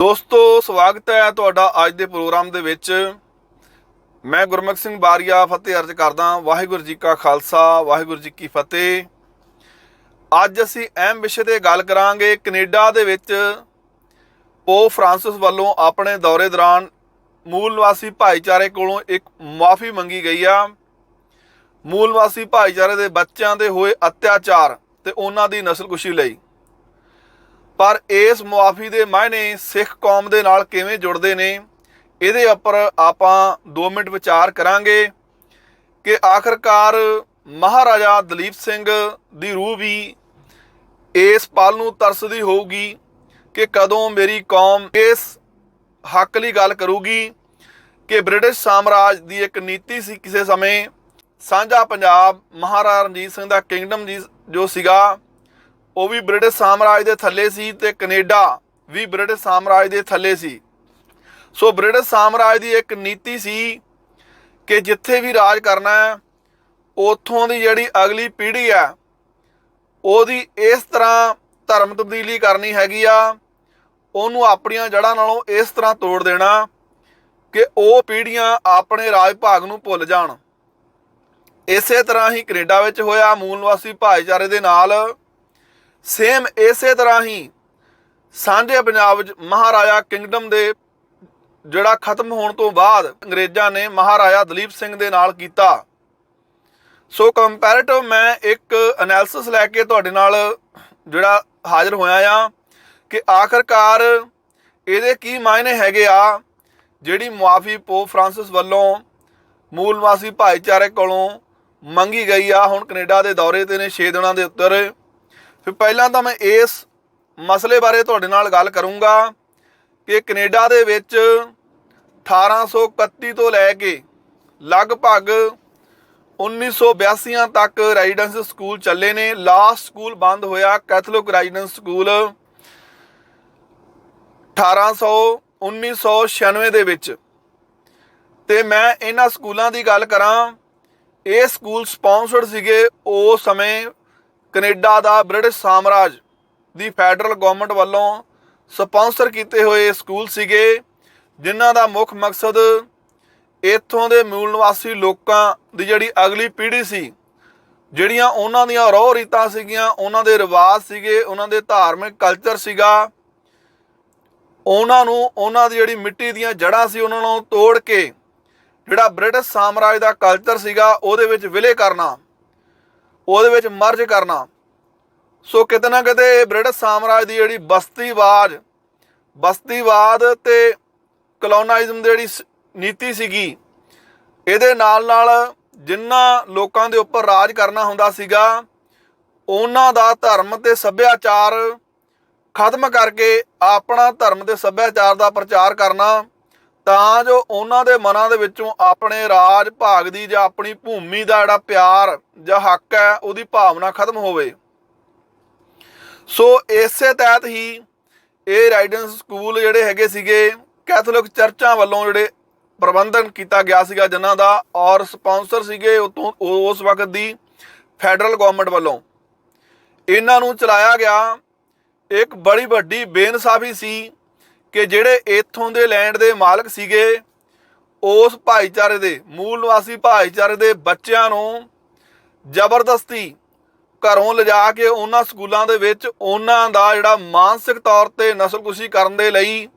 ਦੋਸਤੋ ਸਵਾਗਤ ਹੈ ਤੁਹਾਡਾ ਅੱਜ ਦੇ ਪ੍ਰੋਗਰਾਮ ਦੇ ਵਿੱਚ। ਮੈਂ ਗੁਰਮੁਖ ਸਿੰਘ ਬਾਰੀਆ ਫਤਿਹ ਅਰਜ਼ ਕਰਦਾ। ਵਾਹਿਗੁਰੂ ਜੀ ਕਾ ਖਾਲਸਾ, ਵਾਹਿਗੁਰੂ ਜੀ ਕੀ ਫਤਿਹ। ਅੱਜ ਅਸੀਂ ਅਹਿਮ ਵਿਸ਼ੇ 'ਤੇ ਗੱਲ ਕਰਾਂਗੇ। ਕੈਨੇਡਾ ਦੇ ਵਿੱਚ ਪੋਪ ਫਰਾਂਸਿਸ ਵੱਲੋਂ ਆਪਣੇ ਦੌਰੇ ਦੌਰਾਨ ਮੂਲ ਨਿਵਾਸੀ ਭਾਈਚਾਰੇ ਕੋਲੋਂ ਇੱਕ ਮੁਆਫੀ ਮੰਗੀ ਗਈ ਆ। ਮੂਲ ਨਿਵਾਸੀ ਭਾਈਚਾਰੇ ਦੇ ਬੱਚਿਆਂ 'ਤੇ ਹੋਏ ਅਤਿਆਚਾਰ ਤੇ ਉਹਨਾਂ ਦੀ ਨਸਲਕੁਸ਼ੀ ਲਈ। ਪਰ ਇਸ ਮੁਆਫੀ ਦੇ ਮਾਇਨੇ ਸਿੱਖ ਕੌਮ ਦੇ ਨਾਲ ਕਿਵੇਂ ਜੁੜਦੇ ਨੇ, ਇਹਦੇ ਉੱਪਰ ਆਪਾਂ 2 ਮਿੰਟ ਵਿਚਾਰ ਕਰਾਂਗੇ ਕਿ ਆਖਰਕਾਰ ਮਹਾਰਾਜਾ ਦਲੀਪ ਸਿੰਘ ਦੀ ਰੂਹ ਵੀ ਇਸ ਪਲ ਨੂੰ ਤਰਸਦੀ ਹੋਊਗੀ ਕਿ ਕਦੋਂ ਮੇਰੀ ਕੌਮ ਇਸ ਹੱਕ ਲਈ ਗੱਲ ਕਰੂਗੀ ਕਿ ਬ੍ਰਿਟਿਸ਼ ਸਾਮਰਾਜ ਦੀ ਇੱਕ ਨੀਤੀ ਸੀ ਕਿਸੇ ਸਮੇਂ ਸਾਂਝਾ ਪੰਜਾਬ, ਮਹਾਰਾਜਾ ਰਣਜੀਤ ਸਿੰਘ ਦਾ ਕਿੰਗਡਮ ਜੀ ਜੋ ਸੀਗਾ ਉਹ ਵੀ ਬ੍ਰਿਟਿਸ਼ ਸਾਮਰਾਜ ਦੇ ਥੱਲੇ ਸੀ ਤੇ ਕੈਨੇਡਾ ਵੀ ਬ੍ਰਿਟਿਸ਼ ਸਾਮਰਾਜ ਦੇ ਥੱਲੇ ਸੀ। ਸੋ ਬ੍ਰਿਟਿਸ਼ ਸਾਮਰਾਜ ਦੀ ਇੱਕ ਨੀਤੀ ਸੀ ਕਿ ਜਿੱਥੇ ਵੀ ਰਾਜ ਕਰਨਾ ਹੈ ਉੱਥੋਂ ਦੀ ਜਿਹੜੀ ਅਗਲੀ ਪੀੜ੍ਹੀ ਹੈ ਉਹਦੀ ਇਸ ਤਰ੍ਹਾਂ ਧਰਮ ਤਬਦੀਲੀ ਕਰਨੀ ਹੈਗੀ ਆ, ਉਹਨੂੰ ਆਪਣੀਆਂ ਜੜ੍ਹਾਂ ਨਾਲੋਂ ਇਸ ਤਰ੍ਹਾਂ ਤੋੜ ਦੇਣਾ ਕਿ ਉਹ ਪੀੜ੍ਹੀਆਂ ਆਪਣੇ ਰਾਜ ਭਾਗ ਨੂੰ ਭੁੱਲ ਜਾਣ। ਇਸੇ ਤਰ੍ਹਾਂ ਹੀ ਕੈਨੇਡਾ ਵਿੱਚ ਹੋਇਆ ਮੂਲ ਨਿਵਾਸੀ ਭਾਈਚਾਰੇ ਦੇ ਨਾਲ। ਸੇਮ ਇਸੇ ਤਰ੍ਹਾਂ ਹੀ ਸਾਂਝੇ ਪੰਜਾਬ ਵਿੱਚ ਮਹਾਰਾਜਾ ਕਿੰਗਡਮ ਦੇ ਜਿਹੜਾ ਖਤਮ ਹੋਣ ਤੋਂ ਬਾਅਦ ਅੰਗਰੇਜ਼ਾਂ ਨੇ ਮਹਾਰਾਜਾ ਦਲੀਪ ਸਿੰਘ ਦੇ ਨਾਲ ਕੀਤਾ। ਸੋ ਕੰਪੈਰੇਟਿਵ ਮੈਂ ਇੱਕ ਐਨਾਲਿਸਿਸ ਲੈ ਕੇ ਤੁਹਾਡੇ ਨਾਲ ਜਿਹੜਾ ਹਾਜ਼ਰ ਹੋਇਆ ਆ ਕਿ ਆਖਰਕਾਰ ਇਹਦੇ ਕੀ ਮਾਇਨੇ ਹੈਗੇ ਆ। ਜਿਹੜੀ ਮੁਆਫੀ ਪੋਪ ਫਰਾਂਸਿਸ ਵੱਲੋਂ ਮੂਲ ਨਿਵਾਸੀ ਭਾਈਚਾਰੇ ਕੋਲੋਂ ਮੰਗੀ ਗਈ ਆ, ਹੁਣ ਕੈਨੇਡਾ ਦੇ ਦੌਰੇ 'ਤੇ ਨੇ 6 ਦਿਨਾਂ ਦੇ ਉੱਤਰ। ਫਿਰ ਪਹਿਲਾਂ ਤਾਂ ਮੈਂ ਇਸ ਮਸਲੇ ਬਾਰੇ ਤੁਹਾਡੇ ਨਾਲ ਗੱਲ ਕਰੂੰਗਾ ਕਿ ਕੈਨੇਡਾ ਦੇ ਵਿੱਚ 1831 ਤੋਂ ਲੈ ਕੇ ਲਗਭਗ 1982 ਤੱਕ ਰੈਜ਼ੀਡੈਂਸ ਸਕੂਲ ਚੱਲੇ ਨੇ। ਲਾਸਟ ਸਕੂਲ ਬੰਦ ਹੋਇਆ ਕੈਥੋਲਿਕ ਰੈਜ਼ੀਡੈਂਸ ਸਕੂਲ 1996 ਦੇ ਵਿੱਚ। ਤੇ ਮੈਂ ਇਹਨਾਂ ਸਕੂਲਾਂ ਦੀ ਗੱਲ ਕਰਾਂ, ਇਹ ਸਕੂਲ ਸਪਾਂਸਰਡ ਸੀਗੇ ਉਸ ਸਮੇਂ ਕੈਨੇਡਾ ਦਾ ਬ੍ਰਿਟਿਸ਼ ਸਾਮਰਾਜ ਦੀ ਫੈਡਰਲ ਗਵਰਨਮੈਂਟ ਵੱਲੋਂ ਸਪਾਂਸਰ ਕੀਤੇ ਹੋਏ ਸਕੂਲ ਸੀਗੇ, ਜਿਨ੍ਹਾਂ ਦਾ ਮੁੱਖ ਮਕਸਦ ਇੱਥੋਂ ਦੇ ਮੂਲ ਨਿਵਾਸੀ ਲੋਕਾਂ ਦੀ ਜਿਹੜੀ ਅਗਲੀ ਪੀੜ੍ਹੀ ਸੀ, ਜਿਹੜੀਆਂ ਉਹਨਾਂ ਦੀਆਂ ਰਹੁ ਰੀਤਾਂ ਸੀਗੀਆਂ, ਉਹਨਾਂ ਦੇ ਰਿਵਾਜ ਸੀਗੇ, ਉਹਨਾਂ ਦੇ ਧਾਰਮਿਕ ਕਲਚਰ ਸੀਗਾ, ਉਹਨਾਂ ਨੂੰ ਉਹਨਾਂ ਦੀ ਜਿਹੜੀ ਮਿੱਟੀ ਦੀਆਂ ਜੜ੍ਹਾਂ ਸੀ ਉਹਨਾਂ ਨੂੰ ਤੋੜ ਕੇ ਜਿਹੜਾ ਬ੍ਰਿਟਿਸ਼ ਸਾਮਰਾਜ ਦਾ ਕਲਚਰ ਸੀਗਾ ਉਹਦੇ ਵਿੱਚ ਵਿਲੇ ਕਰਨਾ, ਉਹਦੇ ਵਿੱਚ ਮਰਜ ਕਰਨਾ। ਸੋ ਕਿਤੇ ਨਾ ਕਿਤੇ ਬ੍ਰਿਟਿਸ਼ ਸਾਮਰਾਜ ਦੀ ਜਿਹੜੀ ਬਸਤੀਵਾਦ ਤੇ ਕਲੋਨਾਈਜ਼ਮ ਦੀ ਜਿਹੜੀ ਨੀਤੀ ਸੀਗੀ, ਇਹਦੇ ਨਾਲ ਜਿਨ੍ਹਾਂ ਲੋਕਾਂ ਦੇ ਉੱਪਰ ਰਾਜ ਕਰਨਾ ਹੁੰਦਾ ਸੀਗਾ ਉਹਨਾਂ ਦਾ ਧਰਮ ਤੇ ਸੱਭਿਆਚਾਰ ਖਤਮ ਕਰਕੇ ਆਪਣਾ ਧਰਮ ਤੇ ਸੱਭਿਆਚਾਰ ਦਾ ਪ੍ਰਚਾਰ ਕਰਨਾ, ਤਾਂ ਜੋ ਉਹਨਾਂ ਦੇ ਮਨਾਂ ਦੇ ਵਿੱਚੋਂ ਆਪਣੇ ਰਾਜ ਭਾਗ ਦੀ ਜਾਂ ਆਪਣੀ ਭੂਮੀ ਦਾ ਜਿਹੜਾ ਪਿਆਰ ਜਾਂ ਹੱਕ ਹੈ ਉਹਦੀ ਭਾਵਨਾ ਖਤਮ ਹੋਵੇ। ਸੋ ਇਸੇ ਤਹਿਤ ਹੀ ਇਹ ਰੈਜ਼ੀਡੈਂਸ ਸਕੂਲ ਜਿਹੜੇ ਹੈਗੇ ਸੀਗੇ ਕੈਥੋਲਿਕ ਚਰਚਾਂ ਵੱਲੋਂ ਜਿਹੜੇ ਪ੍ਰਬੰਧਨ ਕੀਤਾ ਗਿਆ ਸੀਗਾ ਜਿਨ੍ਹਾਂ ਦਾ, ਔਰ ਸਪਾਂਸਰ ਸੀਗੇ ਉਸ ਵਕਤ ਦੀ ਫੈਡਰਲ ਗਵਰਨਮੈਂਟ ਵੱਲੋਂ। ਇਹਨਾਂ ਨੂੰ ਚਲਾਇਆ ਗਿਆ। ਇੱਕ ਬੜੀ ਵੱਡੀ ਬੇਇਨਸਾਫੀ ਸੀ ਕਿ ਜਿਹੜੇ ਇੱਥੋਂ ਦੇ ਲੈਂਡ ਦੇ ਮਾਲਕ ਸੀਗੇ ਉਸ ਭਾਈਚਾਰੇ ਦੇ ਮੂਲ ਨਿਵਾਸੀ ਭਾਈਚਾਰੇ ਦੇ ਬੱਚਿਆਂ ਨੂੰ ਜ਼ਬਰਦਸਤੀ ਘਰੋਂ ਲਿਜਾ ਕੇ ਉਹਨਾਂ ਸਕੂਲਾਂ ਦੇ ਵਿੱਚ ਉਹਨਾਂ ਦਾ ਜਿਹੜਾ ਮਾਨਸਿਕ ਤੌਰ 'ਤੇ ਨਸਲਕੁਸ਼ੀ ਕਰਨ ਦੇ ਲਈ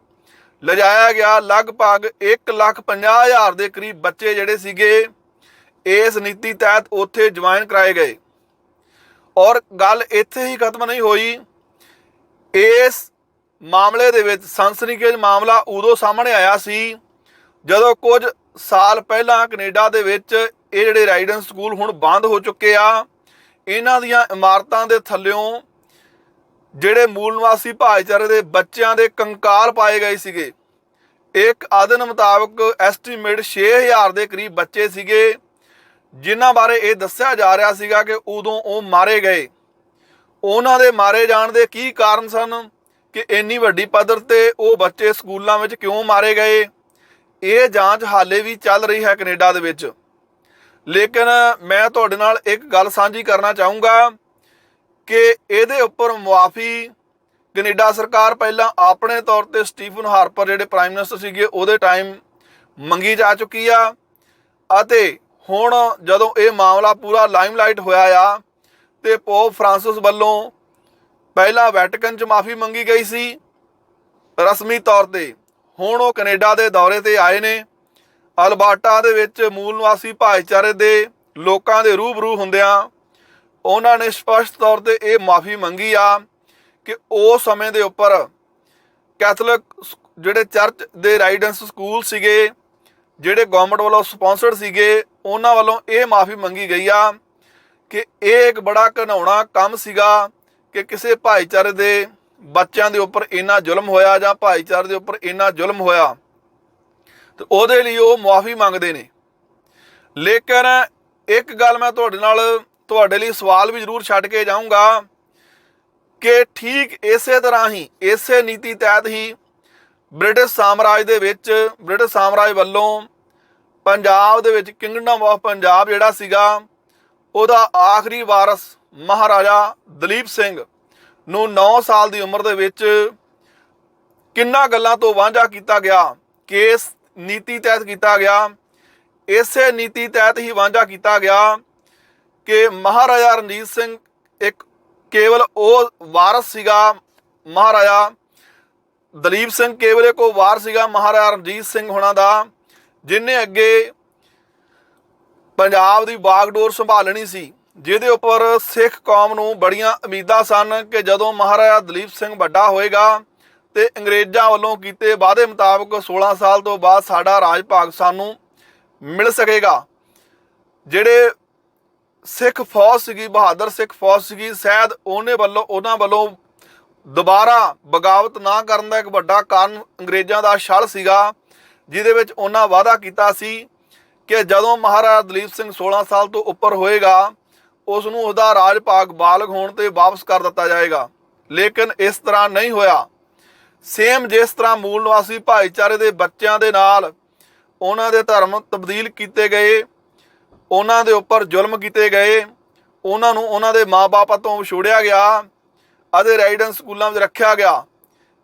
ਲਿਜਾਇਆ ਗਿਆ। ਲਗਭਗ 1,50,000 ਦੇ ਕਰੀਬ ਬੱਚੇ ਜਿਹੜੇ ਸੀਗੇ ਇਸ ਨੀਤੀ ਤਹਿਤ ਉੱਥੇ ਜੁਆਇਨ ਕਰਾਏ ਗਏ। ਔਰ ਗੱਲ ਇੱਥੇ ਹੀ ਖਤਮ ਨਹੀਂ ਹੋਈ। ਇਸ ਮਾਮਲੇ ਦੇ ਵਿੱਚ ਸਨਸਨੀਖੇਜ਼ ਮਾਮਲਾ ਉਦੋਂ ਸਾਹਮਣੇ ਆਇਆ ਸੀ ਜਦੋਂ ਕੁਝ ਸਾਲ ਪਹਿਲਾਂ ਕੈਨੇਡਾ ਦੇ ਵਿੱਚ ਇਹ ਜਿਹੜੇ ਰੈਜ਼ੀਡੈਂਸ ਸਕੂਲ ਹੁਣ ਬੰਦ ਹੋ ਚੁੱਕੇ ਆ, ਇਹਨਾਂ ਦੀਆਂ ਇਮਾਰਤਾਂ ਦੇ ਥੱਲਿਓਂ ਜਿਹੜੇ ਮੂਲ ਨਿਵਾਸੀ ਭਾਈਚਾਰੇ ਦੇ ਬੱਚਿਆਂ ਦੇ ਕੰਕਾਲ ਪਾਏ ਗਏ ਸੀਗੇ। ਇੱਕ ਆਦਨ ਮੁਤਾਬਕ ਐਸਟੀਮੇਟ 6,000 ਦੇ ਕਰੀਬ ਬੱਚੇ ਸੀਗੇ ਜਿਨ੍ਹਾਂ ਬਾਰੇ ਇਹ ਦੱਸਿਆ ਜਾ ਰਿਹਾ ਸੀਗਾ ਕਿ ਉਦੋਂ ਉਹ ਮਾਰੇ ਗਏ। ਉਹਨਾਂ ਦੇ ਮਾਰੇ ਜਾਣ ਦੇ ਕੀ ਕਾਰਨ ਸਨ ਕਿ ਇੰਨੀ ਵੱਡੀ ਪੱਧਰ 'ਤੇ ਉਹ ਬੱਚੇ ਸਕੂਲਾਂ ਵਿੱਚ ਕਿਉਂ ਮਾਰੇ ਗਏ, ਇਹ ਜਾਂਚ ਹਾਲੇ ਵੀ ਚੱਲ ਰਹੀ ਹੈ ਕੈਨੇਡਾ ਦੇ ਵਿੱਚ। ਲੇਕਿਨ ਮੈਂ ਤੁਹਾਡੇ ਨਾਲ ਇੱਕ ਗੱਲ ਸਾਂਝੀ ਕਰਨਾ ਚਾਹੂੰਗਾ ਕਿ ਇਹਦੇ ਉੱਪਰ ਮੁਆਫੀ ਕੈਨੇਡਾ ਸਰਕਾਰ ਪਹਿਲਾਂ ਆਪਣੇ ਤੌਰ ਤੇ ਸਟੀਫਨ ਹਾਰਪਰ ਜਿਹੜੇ ਪ੍ਰਾਈਮ ਮਿਨਿਸਟਰ ਸੀਗੇ ਉਹਦੇ ਟਾਈਮ ਮੰਗੀ ਜਾ ਚੁੱਕੀ ਆ, ਅਤੇ ਹੁਣ ਜਦੋਂ ਇਹ ਮਾਮਲਾ ਪੂਰਾ ਲਾਈਮਲਾਈਟ ਹੋਇਆ ਆ ਤੇ ਪੋਪ ਫਰਾਂਸਿਸ ਵੱਲੋਂ ਪਹਿਲਾਂ ਵੈਟੀਕਨ 'ਚ ਮਾਫੀ ਮੰਗੀ ਗਈ ਸੀ ਰਸਮੀ ਤੌਰ ਤੇ। ਹੁਣ ਉਹ ਕੈਨੇਡਾ ਦੇ ਦੌਰੇ ਤੇ ਆਏ ਨੇ। ਅਲਬਰਟਾ ਦੇ ਵਿੱਚ ਮੂਲ ਨਿਵਾਸੀ ਭਾਈਚਾਰੇ ਦੇ ਲੋਕਾਂ ਦੇ ਰੂਬਰੂ ਹੁੰਦਿਆਂ ਉਹਨਾਂ ਨੇ ਸਪਸ਼ਟ ਤੌਰ ਤੇ ਇਹ ਮਾਫੀ ਮੰਗੀ ਆ ਕਿ ਉਸ ਸਮੇਂ ਦੇ ਉੱਪਰ ਕੈਥੋਲਿਕ ਜਿਹੜੇ ਚਰਚ ਦੇ ਰਾਈਡੈਂਸ ਸਕੂਲ ਸੀਗੇ, ਜਿਹੜੇ ਗਵਰਨਮੈਂਟ ਵੱਲੋਂ ਸਪਾਂਸਰਡ ਸੀਗੇ, ਉਹਨਾਂ ਵੱਲੋਂ ਇਹ ਮਾਫੀ ਮੰਗੀ ਗਈ ਆ ਕਿ ਇਹ ਇੱਕ ਬੜਾ ਘਿਨਾਉਣਾ ਕੰਮ ਸੀਗਾ ਕਿ ਕਿਸੇ ਭਾਈਚਾਰੇ ਦੇ ਬੱਚਿਆਂ ਦੇ ਉੱਪਰ ਇੰਨਾ ਜ਼ੁਲਮ ਹੋਇਆ ਜਾਂ ਭਾਈਚਾਰੇ ਦੇ ਉੱਪਰ ਇੰਨਾ ਜ਼ੁਲਮ ਹੋਇਆ, ਤੇ ਉਹਦੇ ਲਈ ਉਹ ਮਾਫੀ ਮੰਗਦੇ ਨੇ। ਲੇਕਿਨ ਇੱਕ ਗੱਲ ਮੈਂ ਤੁਹਾਡੇ ਲਈ ਸਵਾਲ ਵੀ ਜ਼ਰੂਰ ਛੱਡ ਕੇ ਜਾਊਂਗਾ ਕਿ ਠੀਕ ਇਸੇ ਤਰ੍ਹਾਂ ਹੀ, ਇਸੇ ਨੀਤੀ ਤਹਿਤ ਹੀ ਬ੍ਰਿਟਿਸ਼ ਸਾਮਰਾਜ ਵੱਲੋਂ ਪੰਜਾਬ ਦੇ ਵਿੱਚ ਕਿੰਗਡਮ ਆਫ ਪੰਜਾਬ ਜਿਹੜਾ ਸੀਗਾ, ਉਹਦਾ ਆਖਰੀ ਵਾਰਸ ਮਹਾਰਾਜਾ ਦਲੀਪ ਸਿੰਘ ਨੂੰ 9 ਸਾਲ ਦੀ ਉਮਰ ਦੇ ਵਿੱਚ ਕਿੰਨਾ ਗੱਲਾਂ ਤੋਂ ਵਾਂਝਾ ਕੀਤਾ ਗਿਆ। ਕੇਸ ਨੀਤੀ ਤਹਿਤ ਕੀਤਾ ਗਿਆ। ਇਸੇ ਨੀਤੀ ਤਹਿਤ ਹੀ ਵਾਂਝਾ ਕੀਤਾ ਗਿਆ ਕਿ ਮਹਾਰਾਜਾ ਰਣਜੀਤ ਸਿੰਘ ਇੱਕ ਕੇਵਲ ਉਹ ਵਾਰਸ ਸੀਗਾ, ਮਹਾਰਾਜਾ ਦਲੀਪ ਸਿੰਘ ਕੇਵਲ ਇੱਕ ਉਹ ਵਾਰਸ ਸੀਗਾ ਮਹਾਰਾਜਾ ਰਣਜੀਤ ਸਿੰਘ ਹੋਣਾ ਦਾ, ਜਿਹਨੇ ਅੱਗੇ ਪੰਜਾਬ ਦੀ ਬਾਗਡੋਰ ਸੰਭਾਲਣੀ ਸੀ, ਜਿਹਦੇ ਉੱਪਰ ਸਿੱਖ ਕੌਮ ਨੂੰ ਬੜੀਆਂ ਉਮੀਦਾਂ ਸਨ ਕਿ ਜਦੋਂ ਮਹਾਰਾਜਾ ਦਲੀਪ ਸਿੰਘ ਵੱਡਾ ਹੋਏਗਾ ਤੇ ਅੰਗਰੇਜ਼ਾਂ ਵੱਲੋਂ ਕੀਤੇ ਵਾਅਦੇ ਮੁਤਾਬਕ 16 ਸਾਲ ਤੋਂ ਬਾਅਦ ਸਾਡਾ ਰਾਜ ਭਾਗ ਸਾਨੂੰ ਮਿਲ ਸਕੇਗਾ। ਜਿਹੜੇ ਸਿੱਖ ਫੌਜ ਸੀਗੀ, ਬਹਾਦਰ ਸਿੱਖ ਫੌਜ ਸੀਗੀ, ਸ਼ਾਇਦ ਉਹਨਾਂ ਵੱਲੋਂ ਦੁਬਾਰਾ ਬਗਾਵਤ ਨਾ ਕਰਨ ਦਾ ਇੱਕ ਵੱਡਾ ਕਾਰਨ ਅੰਗਰੇਜ਼ਾਂ ਦਾ ਛਲ ਸੀਗਾ, ਜਿਹਦੇ ਵਿੱਚ ਉਹਨਾਂ ਵਾਅਦਾ ਕੀਤਾ ਸੀ ਕਿ ਜਦੋਂ ਮਹਾਰਾਜਾ ਦਲੀਪ ਸਿੰਘ 16 ਸਾਲ ਤੋਂ ਉੱਪਰ ਹੋਏਗਾ ਉਸ ਨੂੰ ਉਹਦਾ ਰਾਜ ਭਾਗ ਬਾਲਗ ਹੋਣ ਤੇ ਵਾਪਸ ਕਰ ਦਿੱਤਾ ਜਾਏਗਾ। ਲੇਕਿਨ ਇਸ ਤਰ੍ਹਾਂ ਨਹੀਂ ਹੋਇਆ। ਸੇਮ ਜਿਸ ਤਰ੍ਹਾਂ ਮੂਲ ਨਿਵਾਸੀ ਭਾਈਚਾਰੇ ਦੇ ਬੱਚਿਆਂ ਦੇ ਨਾਲ ਉਹਨਾਂ ਦੇ ਧਰਮ ਤਬਦੀਲ ਕੀਤੇ ਗਏ, ਉਹਨਾਂ ਦੇ ਉੱਪਰ ਜ਼ੁਲਮ ਕੀਤੇ ਗਏ, ਉਹਨਾਂ ਨੂੰ ਉਹਨਾਂ ਦੇ ਮਾਂ-ਬਾਪ ਤੋਂ ਵਿਛੋੜਿਆ ਗਿਆ ਅਤੇ ਰੈਜ਼ੀਡੈਂਸ ਸਕੂਲਾਂ ਵਿੱਚ ਰੱਖਿਆ ਗਿਆ,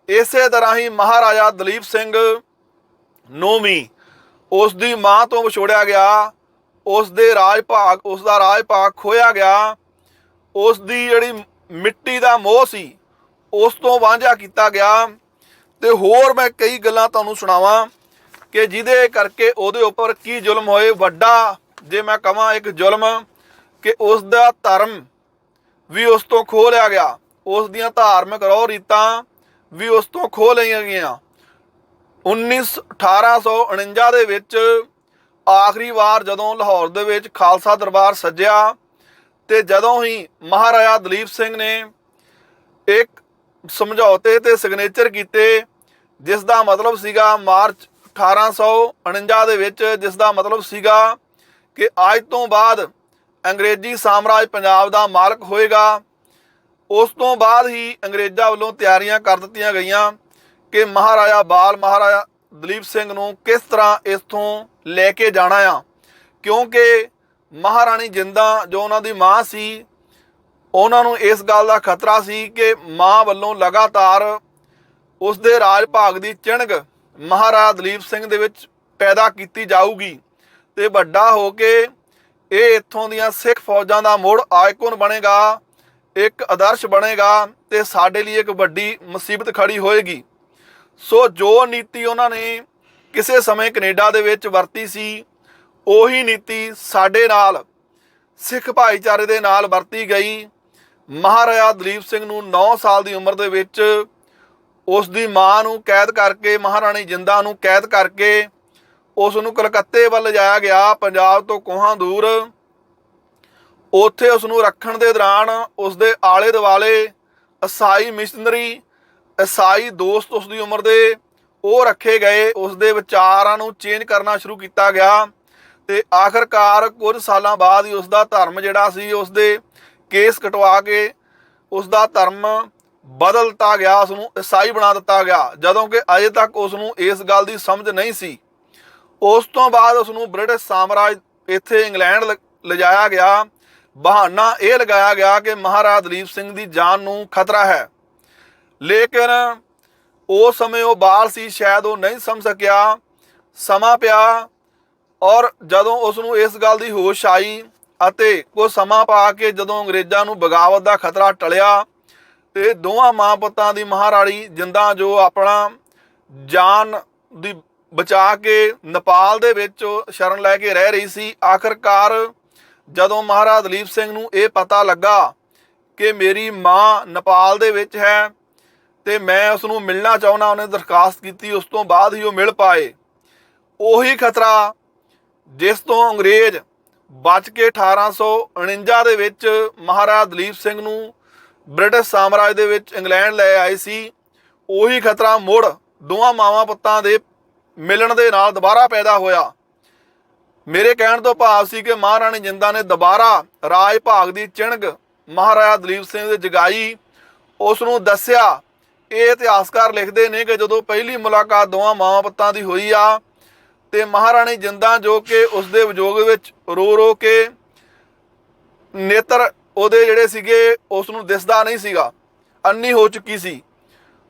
ਇਸੇ ਤਰ੍ਹਾਂ ਹੀ ਮਹਾਰਾਜਾ ਦਲੀਪ ਸਿੰਘ ਨੂੰ ਵੀ ਉਸ ਦੀ ਮਾਂ ਤੋਂ ਵਿਛੋੜਿਆ ਗਿਆ, ਉਸ ਦਾ ਰਾਜ ਭਾਗ ਖੋਇਆ ਗਿਆ, ਉਸ ਦੀ ਜਿਹੜੀ ਮਿੱਟੀ ਦਾ ਮੋਹ ਸੀ ਉਸ ਤੋਂ ਵਾਂਝਾ ਕੀਤਾ ਗਿਆ। ਤੇ ਹੋਰ ਮੈਂ ਕਈ ਗੱਲਾਂ ਤੁਹਾਨੂੰ ਸੁਣਾਵਾਂ ਕਿ ਜਿਹਦੇ ਕਰਕੇ ਉਹਦੇ ਉੱਪਰ ਕੀ ਜ਼ੁਲਮ ਹੋਏ। ਵੱਡਾ ਜੇ ਮੈਂ ਕਹਾਂ ਇੱਕ ਜ਼ੁਲਮ ਕਿ ਉਸ ਦਾ ਧਰਮ ਵੀ ਉਸ ਤੋਂ ਖੋਹ ਲਿਆ ਗਿਆ, ਉਸ ਦੀਆਂ ਧਾਰਮਿਕ ਰਹੁ ਰੀਤਾਂ ਵੀ ਉਸ ਤੋਂ ਖੋਹ ਲਈਆਂ ਗਈਆਂ। 1849 ਦੇ ਵਿੱਚ ਆਖਰੀ ਵਾਰ ਜਦੋਂ ਲਾਹੌਰ ਦੇ ਵਿੱਚ ਖਾਲਸਾ ਦਰਬਾਰ ਸੱਜਿਆ ਤੇ ਜਦੋਂ ਹੀ ਮਹਾਰਾਜਾ ਦਲੀਪ ਸਿੰਘ ਨੇ ਇੱਕ ਸਮਝੌਤੇ ਤੇ ਸਿਗਨੇਚਰ ਕੀਤੇ, ਜਿਸ ਦਾ ਮਤਲਬ ਸੀਗਾ ਮਾਰਚ 1849 ਦੇ ਵਿੱਚ, ਜਿਸ ਦਾ ਮਤਲਬ ਸੀਗਾ ਕਿ ਅੱਜ ਤੋਂ ਬਾਅਦ ਅੰਗਰੇਜ਼ੀ ਸਾਮਰਾਜ ਪੰਜਾਬ ਦਾ ਮਾਲਕ ਹੋਏਗਾ। ਉਸ ਤੋਂ ਬਾਅਦ ਹੀ ਅੰਗਰੇਜ਼ਾਂ ਵੱਲੋਂ ਤਿਆਰੀਆਂ ਕਰ ਦਿੱਤੀਆਂ ਗਈਆਂ ਕਿ ਮਹਾਰਾਜਾ ਦਲੀਪ ਸਿੰਘ ਨੂੰ ਕਿਸ ਤਰ੍ਹਾਂ ਇੱਥੋਂ ਲੈ ਕੇ ਜਾਣਾ ਆ, ਕਿਉਂਕਿ ਮਹਾਰਾਣੀ ਜਿੰਦਾਂ ਜੋ ਉਹਨਾਂ ਦੀ ਮਾਂ ਸੀ, ਉਹਨਾਂ ਨੂੰ ਇਸ ਗੱਲ ਦਾ ਖਤਰਾ ਸੀ ਕਿ ਮਾਂ ਵੱਲੋਂ ਲਗਾਤਾਰ ਉਸ ਦੇ ਰਾਜ ਭਾਗ ਦੀ ਚਿਣਗ ਮਹਾਰਾਜਾ ਦਲੀਪ ਸਿੰਘ ਦੇ ਵਿੱਚ ਪੈਦਾ ਕੀਤੀ ਜਾਊਗੀ ਤੇ ਵੱਡਾ ਹੋ ਕੇ ਇਹ ਇੱਥੋਂ ਦੀਆਂ ਸਿੱਖ ਫੌਜਾਂ ਦਾ ਮੁੜ ਆਈਕਨ ਬਣੇਗਾ, ਇੱਕ ਆਦਰਸ਼ ਬਣੇਗਾ ਤੇ ਸਾਡੇ ਲਈ ਇੱਕ ਵੱਡੀ ਮੁਸੀਬਤ ਖੜੀ ਹੋਏਗੀ। ਸੋ ਜੋ ਨੀਤੀ ਉਹਨਾਂ ਨੇ ਕਿਸੇ ਸਮੇਂ ਕੈਨੇਡਾ ਦੇ ਵਿੱਚ ਵਰਤੀ ਸੀ, ਉਹੀ ਨੀਤੀ ਸਾਡੇ ਨਾਲ ਸਿੱਖ ਭਾਈਚਾਰੇ ਦੇ ਨਾਲ ਵਰਤੀ ਗਈ। ਮਹਾਰਾਜਾ ਦਲੀਪ ਸਿੰਘ ਨੂੰ 9 ਸਾਲ ਦੀ ਉਮਰ ਦੇ ਵਿੱਚ ਉਸ ਦੀ ਮਾਂ ਨੂੰ ਕੈਦ ਕਰਕੇ, ਮਹਾਰਾਣੀ ਜਿੰਦਾਂ ਨੂੰ ਕੈਦ ਕਰਕੇ ਉਸ ਨੂੰ ਕਲਕੱਤੇ ਵੱਲ ਲਿਜਾਇਆ ਗਿਆ, ਪੰਜਾਬ ਤੋਂ ਕੋਹਾਂ ਦੂਰ। ਉੱਥੇ ਉਸ ਨੂੰ ਰੱਖਣ ਦੇ ਦੌਰਾਨ ਉਸ ਦੇ ਆਲੇ ਦੁਆਲੇ ਈਸਾਈ ਮਿਸ਼ਨਰੀ, ਈਸਾਈ ਦੋਸਤ ਉਸ ਦੀ ਉਮਰ ਦੇ ਉਹ ਰੱਖੇ ਗਏ। ਉਸ ਦੇ ਵਿਚਾਰਾਂ ਨੂੰ ਚੇਂਜ ਕਰਨਾ ਸ਼ੁਰੂ ਕੀਤਾ ਗਿਆ ਤੇ ਆਖਰਕਾਰ ਕੁਝ ਸਾਲਾਂ ਬਾਅਦ ਹੀ ਉਸ ਦਾ ਧਰਮ ਜਿਹੜਾ ਸੀ, ਉਸ ਦੇ ਕੇਸ ਕਟਵਾ ਕੇ ਉਸ ਦਾ ਧਰਮ ਬਦਲ ਦਿੱਤਾ ਗਿਆ, ਉਸ ਨੂੰ ਈਸਾਈ ਬਣਾ ਦਿੱਤਾ ਗਿਆ, ਜਦੋਂ ਕਿ ਅਜੇ ਤੱਕ ਉਸ ਨੂੰ ਇਸ ਗੱਲ ਦੀ ਸਮਝ ਨਹੀਂ ਸੀ। ਉਸ ਤੋਂ ਬਾਅਦ ਉਸ ਨੂੰ ਬ੍ਰਿਟਿਸ਼ ਸਾਮਰਾਜ ਇੱਥੇ ਇੰਗਲੈਂਡ ਲਿਜਾਇਆ ਗਿਆ। ਬਹਾਨਾ ਇਹ ਲਗਾਇਆ ਗਿਆ ਕਿ ਮਹਾਰਾਜਾ ਦਲੀਪ ਸਿੰਘ ਦੀ ਜਾਨ ਨੂੰ ਖਤਰਾ ਹੈ। ਲੇਕਿਨ ਉਸ ਸਮੇਂ ਉਹ ਬਾਲ ਸੀ, ਸ਼ਾਇਦ ਉਹ ਨਹੀਂ ਸਮਝ ਸਕਿਆ। ਸਮਾਂ ਪਿਆ ਔਰ ਜਦੋਂ ਉਸ ਨੂੰ ਇਸ ਗੱਲ ਦੀ ਹੋਸ਼ ਆਈ ਅਤੇ ਕੁਝ ਸਮਾਂ ਪਾ ਕੇ ਜਦੋਂ ਅੰਗਰੇਜ਼ਾਂ ਨੂੰ ਬਗਾਵਤ ਦਾ ਖਤਰਾ ਟਲਿਆ ਤੇ ਦੋਵਾਂ ਮਾਂ ਪੁੱਤਾਂ ਦੀ ਮਹਾਰਾਣੀ ਜਿੰਦਾਂ ਜੋ ਆਪਣਾ ਜਾਨ ਦੀ ਬਚਾ ਕੇ ਨੇਪਾਲ ਦੇ ਵਿੱਚ ਸ਼ਰਨ ਲੈ ਕੇ ਰਹਿ ਰਹੀ ਸੀ, ਆਖਰਕਾਰ ਜਦੋਂ ਮਹਾਰਾਜਾ ਦਲੀਪ ਸਿੰਘ ਨੂੰ ਇਹ ਪਤਾ ਲੱਗਾ ਕਿ ਮੇਰੀ ਮਾਂ ਨੇਪਾਲ ਦੇ ਵਿੱਚ ਹੈ ਤੇ ਮੈਂ ਉਸ ਨੂੰ ਮਿਲਣਾ ਚਾਹੁੰਦਾ, ਉਹਨੇ ਦਰਖਾਸਤ ਕੀਤੀ। ਉਸ ਤੋਂ ਬਾਅਦ ਹੀ ਉਹ ਮਿਲ ਪਾਏ। ਉਹੀ ਖਤਰਾ ਜਿਸ ਤੋਂ ਅੰਗਰੇਜ਼ ਬਚ ਕੇ 1849 ਦੇ ਵਿੱਚ ਮਹਾਰਾਜਾ ਦਲੀਪ ਸਿੰਘ ਨੂੰ ਬ੍ਰਿਟਿਸ਼ ਸਾਮਰਾਜ ਦੇ ਵਿੱਚ ਇੰਗਲੈਂਡ ਲੈ ਆਏ ਸੀ, ਉਹੀ ਖਤਰਾ ਮੁੜ ਦੋਵਾਂ ਮਾਵਾਂ ਪੁੱਤਾਂ ਦੇ ਮਿਲਣ ਦੇ ਨਾਲ ਦੁਬਾਰਾ ਪੈਦਾ ਹੋਇਆ। ਮੇਰੇ ਕਹਿਣ ਤੋਂ ਭਾਵ ਸੀ ਕਿ ਮਹਾਰਾਣੀ ਜਿੰਦਾਂ ਨੇ ਦੁਬਾਰਾ ਰਾਜ ਭਾਗ ਦੀ ਚਿਣਗ ਮਹਾਰਾਜਾ ਦਲੀਪ ਸਿੰਘ ਦੇ ਜਗਾਈ, ਉਸ ਨੂੰ ਦੱਸਿਆ। ਇਹ ਇਤਿਹਾਸਕਾਰ ਲਿਖਦੇ ਨੇ ਕਿ ਜਦੋਂ ਪਹਿਲੀ ਮੁਲਾਕਾਤ ਦੋਵਾਂ ਮਾਵਾਂ ਪੁੱਤਾਂ ਦੀ ਹੋਈ ਆ ਤੇ ਮਹਾਰਾਣੀ ਜਿੰਦਾਂ ਜੋ ਕਿ ਉਸ ਦੇ ਵਿਜੋਗ ਵਿੱਚ ਰੋ ਰੋ ਕੇ ਨੇਤਰ ਉਹਦੇ ਜਿਹੜੇ ਸੀਗੇ ਉਸ ਨੂੰ ਦਿਸਦਾ ਨਹੀਂ ਸੀਗਾ, ਅੰਨੀ ਹੋ ਚੁੱਕੀ ਸੀ।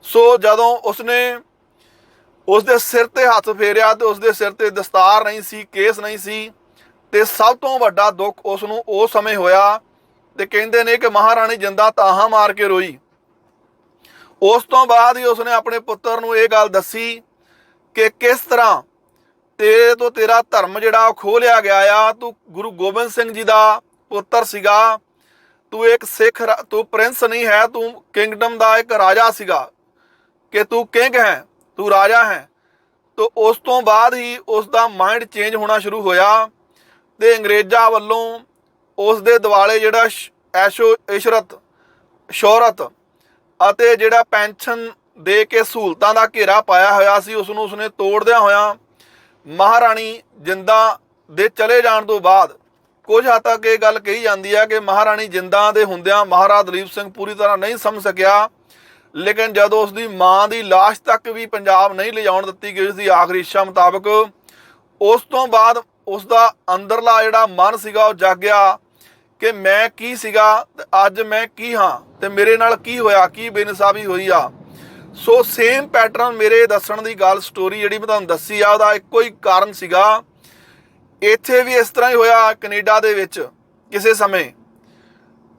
ਸੋ ਜਦੋਂ ਉਸਨੇ ਉਸ ਦੇ ਸਿਰ ਤੇ ਹੱਥ ਫੇਰਿਆ ਤੇ ਉਸ ਦੇ ਸਿਰ ਤੇ ਦਸਤਾਰ ਨਹੀਂ ਸੀ, ਕੇਸ ਨਹੀਂ ਸੀ ਤੇ ਸਭ ਤੋਂ ਵੱਡਾ ਦੁੱਖ ਉਸ ਨੂੰ ਉਸ ਸਮੇਂ ਹੋਇਆ ਤੇ ਕਹਿੰਦੇ ਨੇ ਕਿ ਮਹਾਰਾਣੀ ਜਿੰਦਾਂ ਤਾਹਾਂ ਮਾਰ ਕੇ ਰੋਈ। ਉਸ ਤੋਂ ਬਾਅਦ ਹੀ ਉਸਨੇ ਆਪਣੇ ਪੁੱਤਰ ਨੂੰ ਇਹ ਗੱਲ ਦੱਸੀ ਕਿ ਕਿਸ ਤਰ੍ਹਾਂ ਤੇਰੇ ਤੋਂ ਤੇਰਾ ਧਰਮ ਜਿਹੜਾ ਉਹ ਖੋਹ ਲਿਆ ਗਿਆ ਆ। ਤੂੰ ਗੁਰੂ ਗੋਬਿੰਦ ਸਿੰਘ ਜੀ ਦਾ ਪੁੱਤਰ ਸੀਗਾ, ਤੂੰ ਇੱਕ ਸਿੱਖ, ਤੂੰ ਪ੍ਰਿੰਸ ਨਹੀਂ ਹੈ, ਤੂੰ ਕਿੰਗਡਮ ਦਾ ਇੱਕ ਰਾਜਾ ਸੀਗਾ ਕਿ ਤੂੰ ਕਿੰਗ ਹੈ, ਤੂੰ ਰਾਜਾ ਹੈ। ਤੋ ਉਸ ਤੋਂ ਬਾਅਦ ਹੀ ਉਸ ਦਾ ਮਾਈਂਡ ਚੇਂਜ ਹੋਣਾ ਸ਼ੁਰੂ ਹੋਇਆ ਤੇ ਅੰਗਰੇਜ਼ਾਂ ਵੱਲੋਂ ਉਸ ਦੇ ਦੁਆਲੇ ਜਿਹੜਾ ਐਸ਼ੋ ਇਸ਼ਰਤ ਸ਼ੋਹਰਤ ਅਤੇ ਜਿਹੜਾ ਪੈਨਸ਼ਨ ਦੇ ਕੇ ਸਹੂਲਤਾਂ ਦਾ ਘੇਰਾ ਪਾਇਆ ਹੋਇਆ ਸੀ, ਉਸ ਨੂੰ ਉਸਨੇ ਤੋੜਦਿਆਂ ਹੋਇਆਂ ਮਹਾਰਾਣੀ ਜਿੰਦਾਂ ਦੇ ਚਲੇ ਜਾਣ ਤੋਂ ਬਾਅਦ ਕੁਝ ਹੱਦ ਤੱਕ ਇਹ ਗੱਲ ਕਹੀ ਜਾਂਦੀ ਹੈ ਕਿ ਮਹਾਰਾਣੀ ਜਿੰਦਾਂ ਦੇ ਹੁੰਦਿਆਂ ਮਹਾਰਾਜਾ ਦਲੀਪ ਸਿੰਘ ਪੂਰੀ ਤਰ੍ਹਾਂ ਨਹੀਂ ਸਮਝ ਸਕਿਆ। ਲੇਕਿਨ ਜਦੋਂ ਉਸ ਦੀ ਮਾਂ ਦੀ ਲਾਸ਼ ਤੱਕ ਵੀ ਪੰਜਾਬ ਨਹੀਂ ਲਿਜਾਉਣ ਦਿੱਤੀ ਗਈ ਸੀ ਆਖਰੀ ਇੱਛਾ ਮੁਤਾਬਕ, ਉਸ ਤੋਂ ਬਾਅਦ ਉਸ ਦਾ ਅੰਦਰਲਾ ਜਿਹੜਾ ਮਨ ਸੀਗਾ ਉਹ ਜਾਗਿਆ ਕਿ ਮੈਂ ਕੀ ਸੀਗਾ ਤੇ ਅੱਜ ਮੈਂ ਕੀ ਹਾਂ ਤੇ ਮੇਰੇ ਨਾਲ ਕੀ ਹੋਇਆ, ਕੀ ਬੇਇਨਸਾਫੀ ਹੋਈ ਆ। ਸੋ ਸੇਮ ਪੈਟਰਨ ਮੇਰੇ ਦੱਸਣ ਦੀ ਗੱਲ ਸਟੋਰੀ ਜਿਹੜੀ ਮੈਂ ਤੁਹਾਨੂੰ ਦੱਸੀ ਆ ਉਹਦਾ ਇੱਕੋ ਹੀ ਕਾਰਨ ਸੀਗਾ। ਇੱਥੇ ਵੀ ਇਸ ਤਰ੍ਹਾਂ ਹੀ ਹੋਇਆ। ਕੈਨੇਡਾ ਦੇ ਵਿੱਚ ਕਿਸੇ ਸਮੇਂ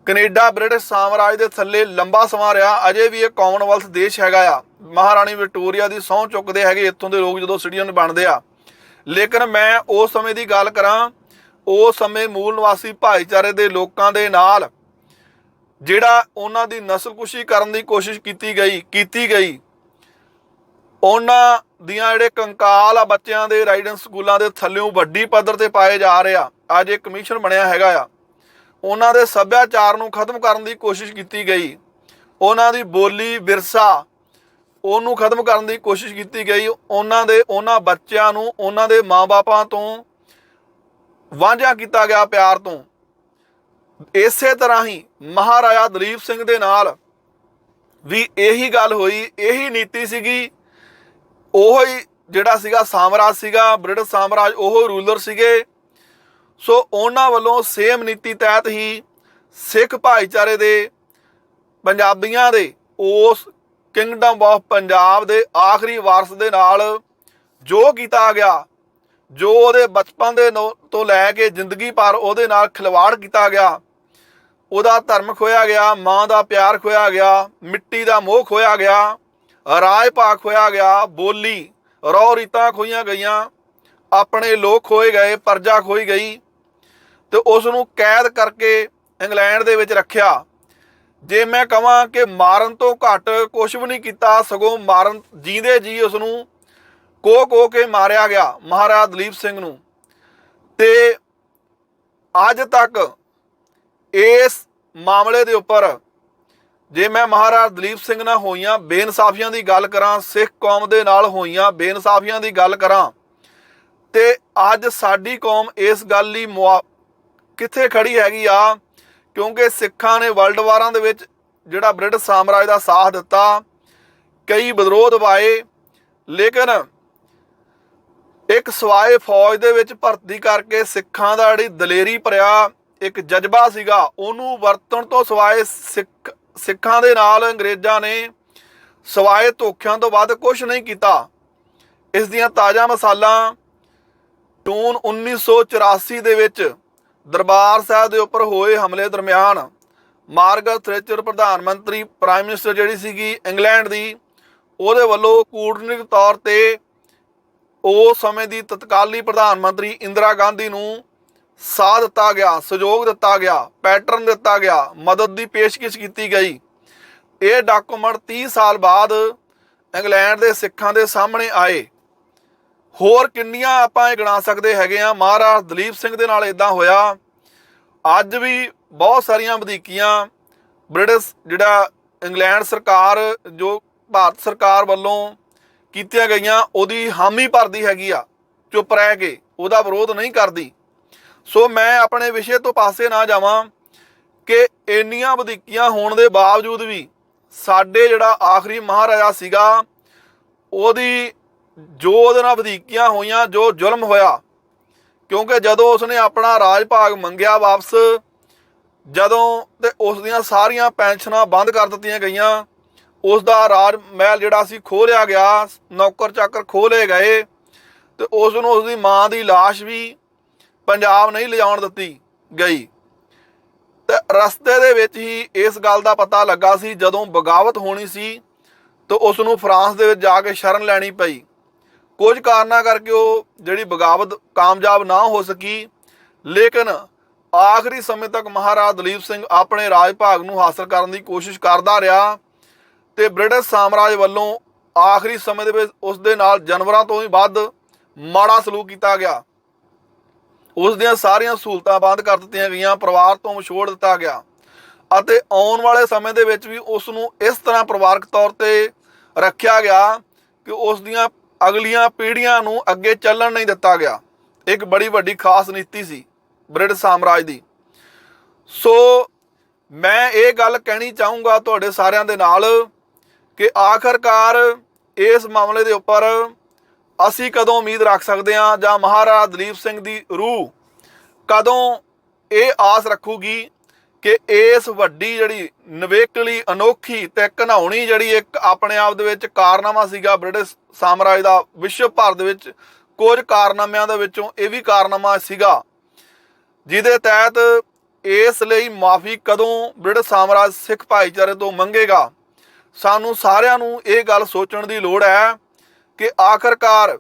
ਕੈਨੇਡਾ ਬ੍ਰਿਟਿਸ਼ ਸਾਮਰਾਜ ਦੇ ਥੱਲੇ ਲੰਬਾ ਸਮਾਂ ਰਿਹਾ, ਅਜੇ ਵੀ ਇਹ ਕਾਮਨਵੈਲਥ ਦੇਸ਼ ਹੈਗਾ ਆ। ਮਹਾਰਾਣੀ ਵਿਕਟੋਰੀਆ ਦੀ ਸਹੁੰ ਚੁੱਕਦੇ ਹੈਗੇ ਇੱਥੋਂ ਦੇ ਲੋਕ ਜਦੋਂ ਸਿਟੀਜ਼ਨ ਬਣਦੇ ਆ। ਲੇਕਿਨ ਮੈਂ ਉਸ ਸਮੇਂ ਦੀ ਗੱਲ ਕਰਾਂ, ਉਸ ਸਮੇਂ ਮੂਲ ਨਿਵਾਸੀ ਭਾਈਚਾਰੇ ਦੇ ਲੋਕਾਂ ਦੇ ਨਾਲ ਜਿਹੜਾ ਉਹਨਾਂ ਦੀ ਨਸਲਕੁਸ਼ੀ ਕਰਨ ਦੀ ਕੋਸ਼ਿਸ਼ ਕੀਤੀ ਗਈ। ਉਹਨਾਂ ਦੀਆਂ ਜਿਹੜੇ ਕੰਕਾਲ ਆ ਬੱਚਿਆਂ ਦੇ ਰਾਈਡਿੰਗ ਸਕੂਲਾਂ ਦੇ ਥੱਲਿਓਂ ਵੱਡੀ ਪੱਧਰ ਤੇ ਪਾਏ ਜਾ ਰਹੇ ਆ। ਅੱਜ ਇੱਕ ਕਮਿਸ਼ਨ ਬਣਿਆ ਹੈਗਾ ਆ। ਉਹਨਾਂ ਦੇ ਸੱਭਿਆਚਾਰ ਨੂੰ ਖਤਮ ਕਰਨ ਦੀ ਕੋਸ਼ਿਸ਼ ਕੀਤੀ ਗਈ। ਉਹਨਾਂ ਦੀ ਬੋਲੀ ਵਿਰਸਾ ਉਹਨੂੰ ਖਤਮ ਕਰਨ ਦੀ ਕੋਸ਼ਿਸ਼ ਕੀਤੀ ਗਈ। ਉਹਨਾਂ ਬੱਚਿਆਂ ਨੂੰ ਉਹਨਾਂ ਦੇ ਮਾਂ-ਬਾਪਾਂ ਤੋਂ ਵਾਂਝਾ ਕੀਤਾ ਗਿਆ, ਪਿਆਰ ਤੋਂ। ਇਸੇ ਤਰ੍ਹਾਂ ਹੀ ਮਹਾਰਾਜਾ ਦਲੀਪ ਸਿੰਘ ਦੇ ਨਾਲ ਵੀ ਇਹੀ ਗੱਲ ਹੋਈ, ਇਹੀ ਨੀਤੀ ਸੀਗੀ। ਉਹ ਹੀ ਜਿਹੜਾ ਸੀਗਾ ਸਾਮਰਾਜ ਸੀਗਾ ਬ੍ਰਿਟਿਸ਼ ਸਾਮਰਾਜ, ਉਹ ਰੂਲਰ ਸੀਗੇ। ਸੋ ਉਹਨਾਂ ਵੱਲੋਂ ਸੇਮ ਨੀਤੀ ਤਹਿਤ ਹੀ ਸਿੱਖ ਭਾਈਚਾਰੇ ਦੇ ਪੰਜਾਬੀਆਂ ਦੇ ਉਸ ਕਿੰਗਡਮ ਆਫ ਪੰਜਾਬ ਦੇ ਆਖਰੀ ਵਾਰਸ ਦੇ ਨਾਲ ਜੋ ਕੀਤਾ ਗਿਆ, ਜੋ ਉਹਦੇ ਬਚਪਨ ਦੇ ਤੋਂ ਲੈ ਕੇ ਜ਼ਿੰਦਗੀ ਭਰ ਉਹਦੇ ਨਾਲ ਖਿਲਵਾੜ ਕੀਤਾ ਗਿਆ, ਉਹਦਾ ਧਰਮ ਖੋਇਆ ਗਿਆ, ਮਾਂ ਦਾ ਪਿਆਰ ਖੋਇਆ ਗਿਆ, ਮਿੱਟੀ ਦਾ ਮੋਹ ਖੋਇਆ ਗਿਆ, ਰਾਜ ਭਾਗ ਖੋਇਆ ਗਿਆ, ਬੋਲੀ ਰੌ ਰੀਤਾਂ ਖੋਈਆਂ ਗਈਆਂ, ਆਪਣੇ ਲੋਕ ਖੋਏ ਗਏ, ਪਰਜਾ ਖੋਈ ਗਈ ਤੇ ਉਸ ਨੂੰ ਕੈਦ ਕਰਕੇ ਇੰਗਲੈਂਡ ਦੇ ਵਿੱਚ ਰੱਖਿਆ। ਜੇ ਮੈਂ ਕਹਾਂ ਕਿ ਮਾਰਨ ਤੋਂ ਘੱਟ ਕੁਛ ਵੀ ਨਹੀਂ ਕੀਤਾ, ਸਗੋਂ ਮਾਰਨ ਜੀਂਦੇ ਜੀ ਉਸ ਨੂੰ ਕੋਹ ਕੇ ਮਾਰਿਆ ਗਿਆ ਮਹਾਰਾਜਾ ਦਲੀਪ ਸਿੰਘ ਨੂੰ। ਤੇ ਅੱਜ ਤੱਕ ਇਸ ਮਾਮਲੇ ਦੇ ਉੱਪਰ ਜੇ ਮੈਂ ਮਹਾਰਾਜਾ ਦਲੀਪ ਸਿੰਘ ਨਾਲ ਹੋਈਆਂ ਬੇਇਨਸਾਫੀਆਂ ਦੀ ਗੱਲ ਕਰਾਂ, ਸਿੱਖ ਕੌਮ ਦੇ ਨਾਲ ਹੋਈਆਂ ਬੇਇਨਸਾਫੀਆਂ ਦੀ ਗੱਲ ਕਰਾਂ, ਤੇ ਅੱਜ ਸਾਡੀ ਕੌਮ ਇਸ ਗੱਲ ਲਈ ਕਿੱਥੇ ਖੜੀ ਹੈਗੀ ਆ, ਕਿਉਂਕਿ ਸਿੱਖਾਂ ਨੇ ਵਰਲਡ ਵਾਰਾਂ ਦੇ ਵਿੱਚ ਜਿਹੜਾ ਬ੍ਰਿਟਿਸ਼ ਸਾਮਰਾਜ ਦਾ ਸਾਥ ਦਿੱਤਾ, ਕਈ ਵਿਦਰੋਹ ਦਬਾਏ, ਲੇਕਿਨ ਇੱਕ ਸਵਾਏ ਫੌਜ ਦੇ ਵਿੱਚ ਭਰਤੀ ਕਰਕੇ ਸਿੱਖਾਂ ਦਾ ਜਿਹੜੀ ਦਲੇਰੀ ਭਰਿਆ ਇੱਕ ਜਜ਼ਬਾ ਸੀਗਾ, ਉਹਨੂੰ ਵਰਤਣ ਤੋਂ ਸਵਾਏ ਸਿੱਖਾਂ ਦੇ ਨਾਲ ਅੰਗਰੇਜ਼ਾਂ ਨੇ ਸਿਵਾਏ ਧੋਖਿਆਂ ਤੋਂ ਵੱਧ ਕੁਝ ਨਹੀਂ ਕੀਤਾ। ਇਸ ਦੀਆਂ ਤਾਜ਼ਾ ਮਿਸਾਲਾਂ ਜੂਨ 1984 ਦੇ ਵਿੱਚ ਦਰਬਾਰ ਸਾਹਿਬ ਦੇ ਉੱਪਰ ਹੋਏ ਹਮਲੇ ਦਰਮਿਆਨ ਮਾਰਗਰਟ ਥੈਚਰ ਪ੍ਰਧਾਨ ਮੰਤਰੀ ਪ੍ਰਾਈਮ ਮਿਨਿਸਟਰ ਜਿਹੜੀ ਸੀਗੀ ਇੰਗਲੈਂਡ ਦੀ, ਉਹਦੇ ਵੱਲੋਂ ਕੂਟਨੀਤਿਕ ਤੌਰ ਤੇ ਉਸ ਸਮੇਂ ਦੀ ਤਤਕਾਲੀ ਪ੍ਰਧਾਨ ਮੰਤਰੀ ਇੰਦਰਾ ਗਾਂਧੀ ਨੂੰ ਸਾਥ ਦਿੱਤਾ ਗਿਆ, ਸਹਿਯੋਗ ਦਿੱਤਾ ਗਿਆ, ਪੈਟਰਨ ਦਿੱਤਾ ਗਿਆ, ਮਦਦ ਦੀ ਪੇਸ਼ਕਸ਼ ਕੀਤੀ ਗਈ। ਇਹ ਡਾਕੂਮੈਂਟ 30 ਸਾਲ ਬਾਅਦ ਇੰਗਲੈਂਡ ਦੇ ਸਿੱਖਾਂ ਦੇ ਸਾਹਮਣੇ ਆਏ। ਹੋਰ ਕਿੰਨੀਆਂ ਆਪਾਂ ਇਹ ਗਿਣਾ ਸਕਦੇ ਹੈਗੇ ਆ। ਮਹਾਰਾਜਾ ਦਲੀਪ ਸਿੰਘ ਦੇ ਨਾਲ ਇਦਾਂ ਹੋਇਆ। ਅੱਜ ਵੀ ਬਹੁਤ ਸਾਰੀਆਂ ਵਧੀਕੀਆਂ ਬ੍ਰਿਟਿਸ਼ ਇੰਗਲੈਂਡ ਸਰਕਾਰ ਜੋ ਭਾਰਤ ਸਰਕਾਰ ਵੱਲੋਂ ਕੀਤੀਆਂ ਗਈਆਂ ਉਹਦੀ ਹਾਮੀ ਭਰਦੀ ਹੈਗੀ ਆ, ਚੁੱਪ ਰਹਿ ਕੇ ਉਹਦਾ ਵਿਰੋਧ ਨਹੀਂ ਕਰਦੀ। ਸੋ ਮੈਂ ਆਪਣੇ ਵਿਸ਼ੇ ਤੋਂ ਪਾਸੇ ਨਾ ਜਾਵਾਂ ਕਿ ਇੰਨੀਆਂ ਵਧੀਕੀਆਂ ਹੋਣ ਦੇ ਬਾਵਜੂਦ ਵੀ ਸਾਡੇ ਜਿਹੜਾ ਆਖਰੀ ਮਹਾਰਾਜਾ ਸੀਗਾ ਉਹਦੀ ਜੋ ਉਹਦੇ ਨਾਲ ਵਧੀਕੀਆਂ ਹੋਈਆਂ, ਜੋ ਜ਼ੁਲਮ ਹੋਇਆ, ਕਿਉਂਕਿ ਜਦੋਂ ਉਸਨੇ ਆਪਣਾ ਰਾਜ ਭਾਗ ਮੰਗਿਆ ਵਾਪਸ, ਜਦੋਂ ਤੇ ਉਸ ਦੀਆਂ ਸਾਰੀਆਂ ਪੈਨਸ਼ਨਾਂ ਬੰਦ ਕਰ ਦਿੱਤੀਆਂ ਗਈਆਂ, ਉਸ ਦਾ ਰਾਜ ਮਹਿਲ ਜਿਹੜਾ ਸੀ ਖੋਹ ਲਿਆ ਗਿਆ, ਨੌਕਰ ਚਾਕਰ ਖੋਹ ਲਏ ਗਏ, ਤੇ ਉਸ ਨੂੰ ਉਸਦੀ ਮਾਂ ਦੀ ਲਾਸ਼ ਵੀ ਪੰਜਾਬ ਨਹੀਂ ਲਿਜਾਉਣ ਦਿੱਤੀ ਗਈ। ਤੇ ਰਸਤੇ ਦੇ ਵਿੱਚ ਹੀ ਇਸ ਗੱਲ ਦਾ ਪਤਾ ਲੱਗਾ ਸੀ ਜਦੋਂ ਬਗਾਵਤ ਹੋਣੀ ਸੀ ਤਾਂ ਉਸ ਨੂੰ ਫਰਾਂਸ ਦੇ ਵਿੱਚ ਜਾ ਕੇ ਸ਼ਰਨ ਲੈਣੀ ਪਈ। ਕੁਝ ਕਾਰਨਾਂ ਕਰਕੇ ਉਹ ਜਿਹੜੀ ਬਗਾਵਤ ਕਾਮਯਾਬ ਨਾ ਹੋ ਸਕੀ, ਲੇਕਿਨ ਆਖਰੀ ਸਮੇਂ ਤੱਕ ਮਹਾਰਾਜਾ ਦਲੀਪ ਸਿੰਘ ਆਪਣੇ ਰਾਜ ਭਾਗ ਨੂੰ ਹਾਸਲ ਕਰਨ ਦੀ ਕੋਸ਼ਿਸ਼ ਕਰਦਾ ਰਿਹਾ ਤੇ ਬ੍ਰਿਟਿਸ਼ ਸਾਮਰਾਜ ਵੱਲੋਂ ਆਖਰੀ ਸਮੇਂ ਦੇ ਵਿੱਚ ਉਸ ਦੇ ਨਾਲ ਜਾਨਵਰਾਂ ਤੋਂ ਵੀ ਵੱਧ ਮਾੜਾ ਸਲੂਕ ਕੀਤਾ ਗਿਆ। ਉਸ ਦੀਆਂ ਸਾਰੀਆਂ ਸਹੂਲਤਾਂ ਬੰਦ ਕਰ ਦਿੱਤੀਆਂ ਗਈਆਂ, ਪਰਿਵਾਰ ਤੋਂ ਵਿਛੋੜ ਦਿੱਤਾ ਗਿਆ ਅਤੇ ਆਉਣ ਵਾਲੇ ਸਮੇਂ ਦੇ ਵਿੱਚ ਵੀ ਉਸ ਨੂੰ ਇਸ ਤਰ੍ਹਾਂ ਪਰਿਵਾਰਕ ਤੌਰ ਤੇ ਰੱਖਿਆ ਗਿਆ ਕਿ ਉਸ ਦੀਆਂ ਅਗਲੀਆਂ ਪੀੜ੍ਹੀਆਂ ਨੂੰ ਅੱਗੇ ਚੱਲਣ ਨਹੀਂ ਦਿੱਤਾ ਗਿਆ। ਇੱਕ ਬੜੀ ਵੱਡੀ ਖਾਸ ਨੀਤੀ ਸੀ ਬ੍ਰਿਟਿਸ਼ ਸਾਮਰਾਜ ਦੀ। ਸੋ ਮੈਂ ਇਹ ਗੱਲ ਕਹਿਣੀ ਚਾਹੂੰਗਾ ਤੁਹਾਡੇ ਸਾਰਿਆਂ ਦੇ ਨਾਲ ਕਿ ਆਖਰਕਾਰ ਇਸ ਮਾਮਲੇ ਦੇ ਉੱਪਰ ਅਸੀਂ ਕਦੋਂ ਉਮੀਦ ਰੱਖ ਸਕਦੇ ਹਾਂ, ਜਾਂ ਮਹਾਰਾਜਾ ਦਲੀਪ ਸਿੰਘ ਦੀ ਰੂਹ ਕਦੋਂ ਇਹ ਆਸ ਰੱਖੂਗੀ ਕਿ ਇਸ ਵੱਡੀ ਜਿਹੜੀ ਨਿਵੇਕਲੀ, ਅਨੋਖੀ ਤੇ ਘਿਨਾਉਣੀ ਜਿਹੜੀ ਇੱਕ ਆਪਣੇ ਆਪ ਦੇ ਵਿੱਚ ਕਾਰਨਾਮਾ ਸੀਗਾ ਬ੍ਰਿਟਿਸ਼ ਸਾਮਰਾਜ ਦਾ, ਵਿਸ਼ਵ ਭਰ ਦੇ ਵਿੱਚ ਕੁਝ ਕਾਰਨਾਮਿਆਂ ਦੇ ਵਿੱਚੋਂ ਇਹ ਵੀ ਕਾਰਨਾਮਾ ਸੀਗਾ, ਜਿਹਦੇ ਤਹਿਤ ਇਸ ਲਈ ਮਾਫੀ ਕਦੋਂ ਬ੍ਰਿਟਿਸ਼ ਸਾਮਰਾਜ ਸਿੱਖ ਭਾਈਚਾਰੇ ਤੋਂ ਮੰਗੇਗਾ। ਸਾਨੂੰ ਸਾਰਿਆਂ ਨੂੰ ਇਹ ਗੱਲ ਸੋਚਣ ਦੀ ਲੋੜ ਹੈ ਕਿ ਆਖਰਕਾਰ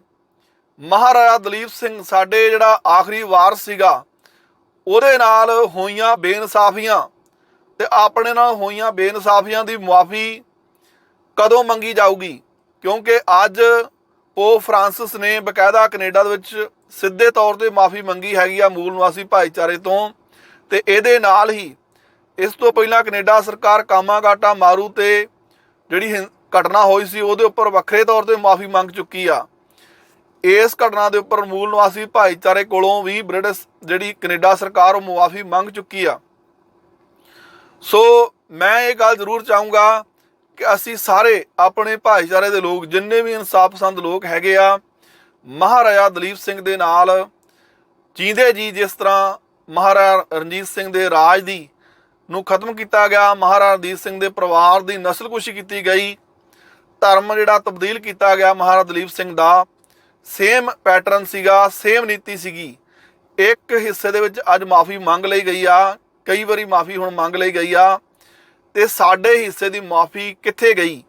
ਮਹਾਰਾਜਾ ਦਲੀਪ ਸਿੰਘ ਸਾਡੇ ਜਿਹੜਾ ਆਖਰੀ ਵਾਰਸ ਸੀਗਾ, ਉਹਦੇ ਨਾਲ ਹੋਈਆਂ ਬੇਇਨਸਾਫੀਆਂ ਤੇ ਆਪਣੇ ਨਾਲ ਹੋਈਆਂ ਬੇਇਨਸਾਫੀਆਂ ਦੀ ਮੁਆਫੀ ਕਦੋਂ ਮੰਗੀ ਜਾਊਗੀ। ਕਿਉਂਕਿ ਅੱਜ ਪੋਪ ਫਰਾਂਸਿਸ ਨੇ ਬਕਾਇਦਾ ਕੈਨੇਡਾ ਦੇ ਵਿੱਚ ਸਿੱਧੇ ਤੌਰ ਤੇ ਮਾਫੀ ਮੰਗੀ ਹੈਗੀ ਆ ਮੂਲ ਨਿਵਾਸੀ ਭਾਈਚਾਰੇ ਤੋਂ, ਤੇ ਇਹਦੇ ਨਾਲ ਹੀ ਇਸ ਤੋਂ ਪਹਿਲਾਂ ਕੈਨੇਡਾ ਸਰਕਾਰ ਕਾਮਾਗਾਟਾ ਮਾਰੂ ਤੇ ਜਿਹੜੀ ਘਟਨਾ ਹੋਈ ਸੀ ਉਹਦੇ ਉੱਪਰ ਵੱਖਰੇ ਤੌਰ ਤੇ ਮਾਫੀ ਮੰਗ ਚੁੱਕੀ ਆ। ਇਸ ਘਟਨਾ ਦੇ ਉੱਪਰ ਮੂਲ ਨਿਵਾਸੀ ਭਾਈਚਾਰੇ ਕੋਲੋਂ ਵੀ ਬ੍ਰਿਟਿਸ਼ ਜਿਹੜੀ ਕੈਨੇਡਾ ਸਰਕਾਰ ਉਹ ਮੁਆਫੀ ਮੰਗ ਚੁੱਕੀ ਆ। ਸੋ ਮੈਂ ਇਹ ਗੱਲ ਜ਼ਰੂਰ ਚਾਹੂੰਗਾ ਕਿ ਅਸੀਂ ਸਾਰੇ ਆਪਣੇ ਭਾਈਚਾਰੇ ਦੇ ਲੋਕ, ਜਿੰਨੇ ਵੀ ਇਨਸਾਫ ਪਸੰਦ ਲੋਕ ਹੈਗੇ ਆ, ਮਹਾਰਾਜਾ ਦਲੀਪ ਸਿੰਘ ਦੇ ਨਾਲ ਜੀਂਦੇ ਜੀ ਜਿਸ ਤਰ੍ਹਾਂ ਮਹਾਰਾਜਾ ਰਣਜੀਤ ਸਿੰਘ ਦੇ ਰਾਜ ਦੀ ਨੂੰ ਖਤਮ ਕੀਤਾ ਗਿਆ, ਮਹਾਰਾਜਾ ਰਣਜੀਤ ਸਿੰਘ ਦੇ ਪਰਿਵਾਰ ਦੀ ਨਸਲਕੁਸ਼ੀ ਕੀਤੀ ਗਈ, ਧਰਮ ਜਿਹੜਾ ਤਬਦੀਲ ਕੀਤਾ ਗਿਆ ਮਹਾਰਾਜਾ ਦਲੀਪ ਸਿੰਘ ਦਾ, ਸੇਮ ਪੈਟਰਨ ਸੀਗਾ, ਸੇਮ ਨੀਤੀ ਸੀਗੀ। ਇੱਕ ਹਿੱਸੇ ਦੇ ਵਿੱਚ ਅੱਜ ਮਾਫੀ ਮੰਗ ਲਈ ਗਈ ਆ, ਕਈ ਵਾਰੀ ਮਾਫੀ ਹੁਣ ਮੰਗ ਲਈ ਗਈ ਆ, ਤੇ ਸਾਡੇ ਹਿੱਸੇ ਦੀ ਮਾਫੀ ਕਿੱਥੇ ਗਈ?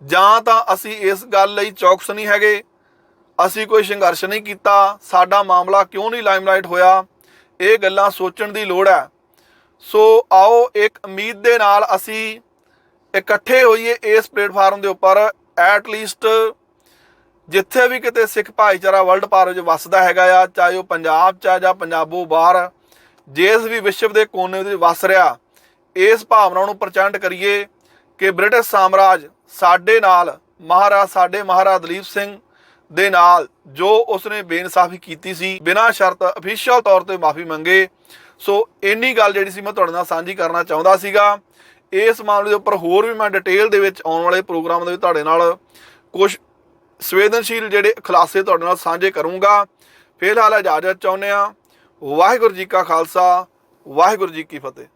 ਜਾਂ ਤਾਂ ਅਸੀਂ ਇਸ ਗੱਲ ਲਈ ਚੌਕਸ ਨਹੀਂ ਹੈਗੇ, ਅਸੀਂ ਕੋਈ ਸੰਘਰਸ਼ ਨਹੀਂ ਕੀਤਾ, ਸਾਡਾ ਮਾਮਲਾ ਕਿਉਂ ਨਹੀਂ ਲਾਈਮਲਾਈਟ ਹੋਇਆ, ਇਹ ਗੱਲਾਂ ਸੋਚਣ ਦੀ ਲੋੜ ਹੈ। ਸੋ ਆਓ ਇੱਕ ਉਮੀਦ ਦੇ ਨਾਲ ਅਸੀਂ ਇਕੱਠੇ ਹੋਈਏ ਇਸ ਪਲੇਟਫਾਰਮ ਦੇ ਉੱਪਰ। ਐਟਲੀਸਟ ਜਿੱਥੇ ਵੀ ਕਿਤੇ ਸਿੱਖ ਭਾਈਚਾਰਾ ਵਰਲਡ ਭਰ ਵਿੱਚ ਵੱਸਦਾ ਹੈਗਾ ਆ, ਚਾਹੇ ਉਹ ਪੰਜਾਬ 'ਚ ਆ ਜਾਂ ਪੰਜਾਬੋਂ ਬਾਹਰ, ਜਿਸ ਵੀ ਵਿਸ਼ਵ ਦੇ ਕੋਨੇ ਵਿੱਚ ਵੱਸ ਰਿਹਾ, ਇਸ ਭਾਵਨਾ ਨੂੰ ਪ੍ਰਚੰਡ ਕਰੀਏ ਕਿ ਬ੍ਰਿਟਿਸ਼ ਸਾਮਰਾਜ ਸਾਡੇ ਨਾਲ, ਸਾਡੇ ਮਹਾਰਾਜਾ ਦਲੀਪ ਸਿੰਘ ਦੇ ਨਾਲ ਜੋ ਉਸਨੇ ਬੇਇਨਸਾਫੀ ਕੀਤੀ ਸੀ, ਬਿਨਾਂ ਸ਼ਰਤ ਅਫੀਸ਼ੀਅਲ ਤੌਰ ਤੇ ਮਾਫੀ ਮੰਗੇ। ਸੋ ਇੰਨੀ ਗੱਲ ਜਿਹੜੀ ਸੀ ਮੈਂ ਤੁਹਾਡੇ ਨਾਲ ਸਾਂਝੀ ਕਰਨਾ ਚਾਹੁੰਦਾ ਸੀਗਾ। ਇਸ ਮਾਮਲੇ ਦੇ ਉੱਪਰ ਹੋਰ ਵੀ ਮੈਂ ਡਿਟੇਲ ਦੇ ਵਿੱਚ ਆਉਣ ਵਾਲੇ ਪ੍ਰੋਗਰਾਮ ਦੇ ਵਿੱਚ ਤੁਹਾਡੇ ਨਾਲ ਕੁਝ ਸੰਵੇਦਨਸ਼ੀਲ ਜਿਹੜੇ ਖੁਲਾਸੇ ਤੁਹਾਡੇ ਨਾਲ ਸਾਂਝੇ ਕਰੂੰਗਾ। ਫਿਲਹਾਲ ਇਜਾਜ਼ਤ ਚਾਹੁੰਦੇ ਹਾਂ। ਵਾਹਿਗੁਰੂ ਜੀ ਕਾ ਖਾਲਸਾ, ਵਾਹਿਗੁਰੂ ਜੀ ਕੀ ਫਤਿਹ।